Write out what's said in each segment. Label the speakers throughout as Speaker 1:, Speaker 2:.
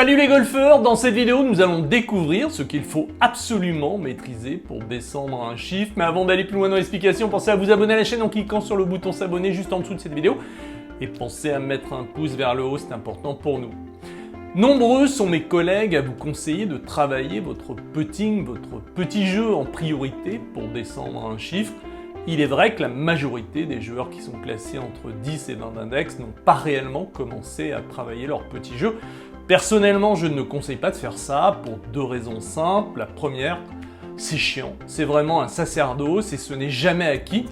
Speaker 1: Salut les golfeurs, dans cette vidéo nous allons découvrir ce qu'il faut absolument maîtriser pour descendre un chiffre. Mais avant d'aller plus loin dans l'explication, pensez à vous abonner à la chaîne en cliquant sur le bouton s'abonner juste en dessous de cette vidéo. Et pensez à mettre un pouce vers le haut, c'est important pour nous. Nombreux sont mes collègues à vous conseiller de travailler votre putting, votre petit jeu en priorité pour descendre un chiffre. Il est vrai que la majorité des joueurs qui sont classés entre 10 et 20 d'index n'ont pas réellement commencé à travailler leur petit jeu. Personnellement, je ne conseille pas de faire ça pour deux raisons simples. La première, c'est chiant, c'est vraiment un sacerdoce et ce n'est jamais acquis.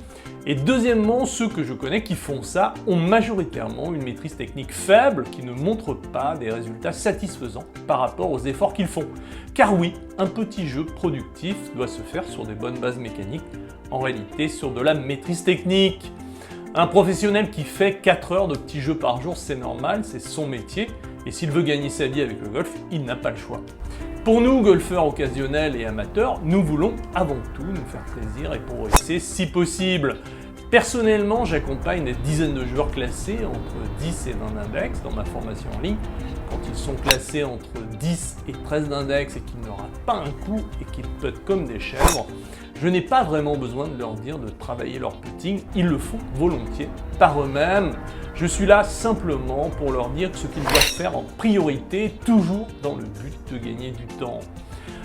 Speaker 1: Et deuxièmement, ceux que je connais qui font ça ont majoritairement une maîtrise technique faible qui ne montre pas des résultats satisfaisants par rapport aux efforts qu'ils font. Car oui, un petit jeu productif doit se faire sur des bonnes bases mécaniques, en réalité sur de la maîtrise technique. Un professionnel qui fait 4 heures de petits jeux par jour, c'est normal, c'est son métier. Et s'il veut gagner sa vie avec le golf, il n'a pas le choix. Pour nous, golfeurs occasionnels et amateurs, nous voulons avant tout nous faire plaisir et progresser si possible. Personnellement, j'accompagne des dizaines de joueurs classés entre 10 et 20 d'index dans ma formation en ligne. Quand ils sont classés entre 10 et 13 d'index et qu'ils ne ratent pas un coup et qu'ils puttent comme des chèvres, je n'ai pas vraiment besoin de leur dire de travailler leur putting, ils le font volontiers par eux-mêmes. Je suis là simplement pour leur dire ce qu'ils doivent faire en priorité, toujours dans le but de gagner du temps.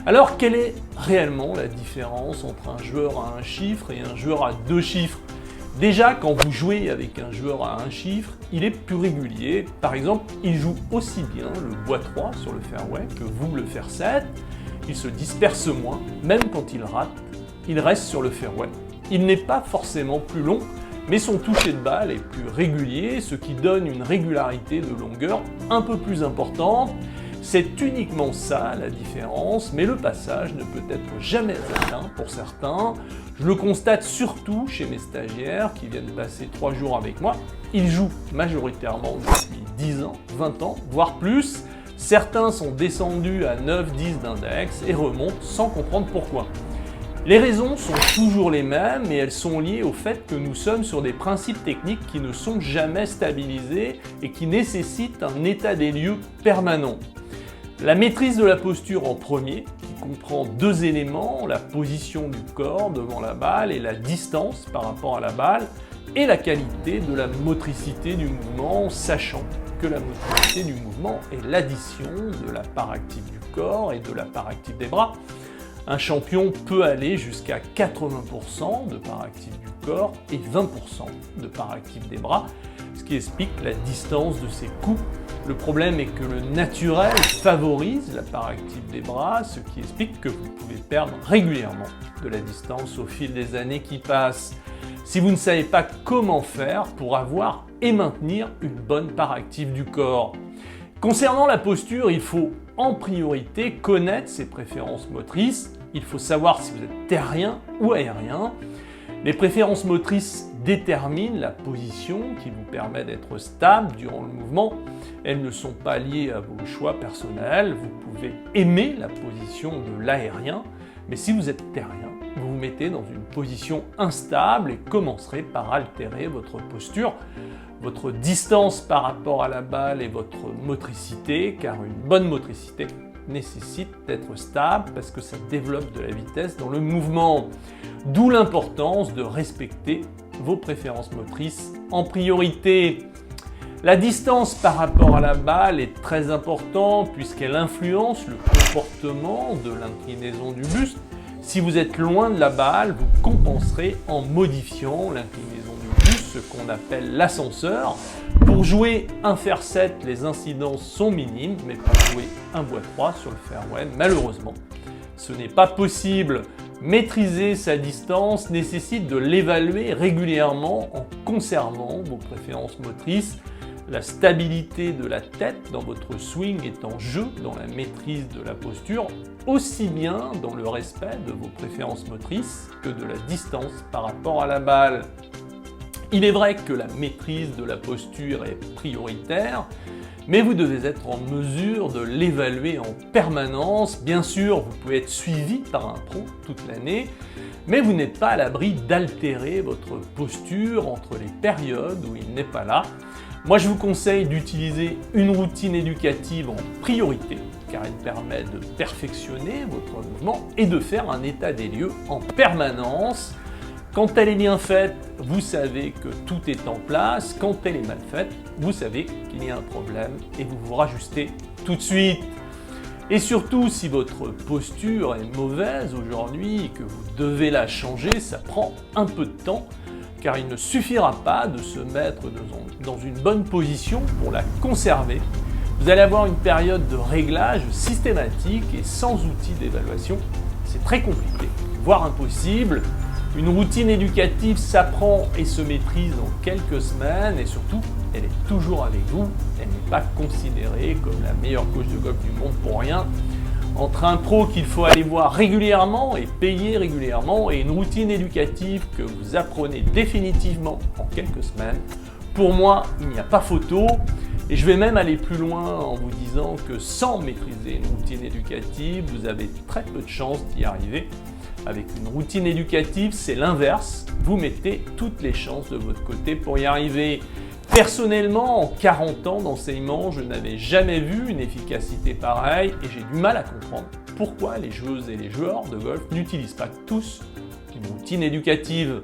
Speaker 1: Alors, quelle est réellement la différence entre un joueur à un chiffre et un joueur à deux chiffres ? Déjà, quand vous jouez avec un joueur à un chiffre, il est plus régulier. Par exemple, il joue aussi bien le bois 3 sur le fairway que vous le fer 7. Il se disperse moins, même quand il rate, il reste sur le fairway. Il n'est pas forcément plus long, mais son toucher de balle est plus régulier, ce qui donne une régularité de longueur un peu plus importante. C'est uniquement ça la différence, mais le passage ne peut être jamais atteint pour certains. Je le constate surtout chez mes stagiaires qui viennent passer 3 jours avec moi. Ils jouent majoritairement depuis 10 ans, 20 ans, voire plus. Certains sont descendus à 9-10 d'index et remontent sans comprendre pourquoi. Les raisons sont toujours les mêmes et elles sont liées au fait que nous sommes sur des principes techniques qui ne sont jamais stabilisés et qui nécessitent un état des lieux permanent. La maîtrise de la posture en premier, qui comprend deux éléments, la position du corps devant la balle et la distance par rapport à la balle, et la qualité de la motricité du mouvement, sachant que la motricité du mouvement est l'addition de la part active du corps et de la part active des bras. Un champion peut aller jusqu'à 80% de part active du corps et 20% de part active des bras, ce qui explique la distance de ses coups. Le problème est que le naturel favorise la part active des bras, ce qui explique que vous pouvez perdre régulièrement de la distance au fil des années qui passent. Si vous ne savez pas comment faire pour avoir et maintenir une bonne part active du corps. Concernant la posture, il faut en priorité connaître ses préférences motrices. Il faut savoir si vous êtes terrien ou aérien. Les préférences motrices déterminent la position qui vous permet d'être stable durant le mouvement. Elles ne sont pas liées à vos choix personnels. Vous pouvez aimer la position de l'aérien, mais si vous êtes terrien, vous vous mettez dans une position instable et commencerez par altérer votre posture, votre distance par rapport à la balle et votre motricité, car une bonne motricité nécessite d'être stable parce que ça développe de la vitesse dans le mouvement. D'où l'importance de respecter vos préférences motrices en priorité. La distance par rapport à la balle est très importante puisqu'elle influence le comportement de l'inclinaison du buste. Si vous êtes loin de la balle, vous compenserez en modifiant l'inclinaison du buste, ce qu'on appelle l'ascenseur. Pour jouer un fer 7, les incidences sont minimes, mais pour jouer un bois 3 sur le fairway, malheureusement, ce n'est pas possible. Maîtriser sa distance nécessite de l'évaluer régulièrement en conservant vos préférences motrices. La stabilité de la tête dans votre swing est en jeu dans la maîtrise de la posture, aussi bien dans le respect de vos préférences motrices que de la distance par rapport à la balle. Il est vrai que la maîtrise de la posture est prioritaire, mais vous devez être en mesure de l'évaluer en permanence. Bien sûr, vous pouvez être suivi par un pro toute l'année, mais vous n'êtes pas à l'abri d'altérer votre posture entre les périodes où il n'est pas là. Moi, je vous conseille d'utiliser une routine éducative en priorité, car elle permet de perfectionner votre mouvement et de faire un état des lieux en permanence. Quand elle est bien faite, vous savez que tout est en place. Quand elle est mal faite, vous savez qu'il y a un problème et vous vous rajustez tout de suite. Et surtout, si votre posture est mauvaise aujourd'hui et que vous devez la changer, ça prend un peu de temps, car il ne suffira pas de se mettre dans une bonne position pour la conserver. Vous allez avoir une période de réglage systématique et sans outil d'évaluation. C'est très compliqué, voire impossible. Une routine éducative s'apprend et se maîtrise en quelques semaines et surtout, elle est toujours avec vous. Elle n'est pas considérée comme la meilleure coach de golf du monde pour rien. Entre un pro qu'il faut aller voir régulièrement et payer régulièrement et une routine éducative que vous apprenez définitivement en quelques semaines, pour moi, il n'y a pas photo. Et je vais même aller plus loin en vous disant que sans maîtriser une routine éducative, vous avez très peu de chances d'y arriver. Avec une routine éducative, c'est l'inverse. Vous mettez toutes les chances de votre côté pour y arriver. Personnellement, en 40 ans d'enseignement, je n'avais jamais vu une efficacité pareille et j'ai du mal à comprendre pourquoi les joueuses et les joueurs de golf n'utilisent pas tous une routine éducative.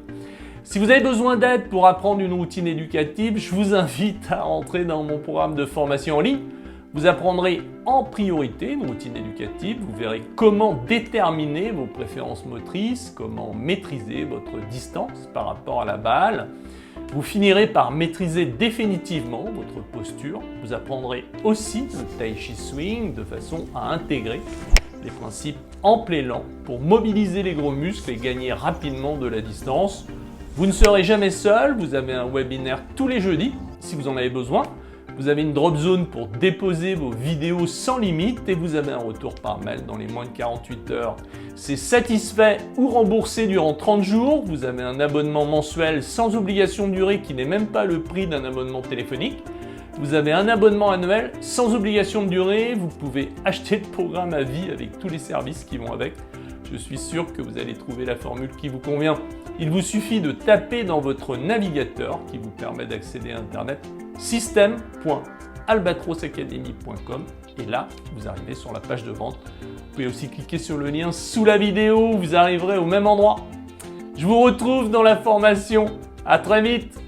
Speaker 1: Si vous avez besoin d'aide pour apprendre une routine éducative, je vous invite à entrer dans mon programme de formation en ligne. Vous apprendrez en priorité une routine éducative, vous verrez comment déterminer vos préférences motrices, comment maîtriser votre distance par rapport à la balle. Vous finirez par maîtriser définitivement votre posture. Vous apprendrez aussi le Tai Chi Swing de façon à intégrer les principes ample élan pour mobiliser les gros muscles et gagner rapidement de la distance. Vous ne serez jamais seul, vous avez un webinaire tous les jeudis si vous en avez besoin. Vous avez une drop zone pour déposer vos vidéos sans limite et vous avez un retour par mail dans les moins de 48 heures. C'est satisfait ou remboursé durant 30 jours. Vous avez un abonnement mensuel sans obligation de durée qui n'est même pas le prix d'un abonnement téléphonique. Vous avez un abonnement annuel sans obligation de durée. Vous pouvez acheter le programme à vie avec tous les services qui vont avec. Je suis sûr que vous allez trouver la formule qui vous convient. Il vous suffit de taper dans votre navigateur qui vous permet d'accéder à Internet system.albatrosacademy.com et là, vous arrivez sur la page de vente. Vous pouvez aussi cliquer sur le lien sous la vidéo, vous arriverez au même endroit. Je vous retrouve dans la formation. À très vite!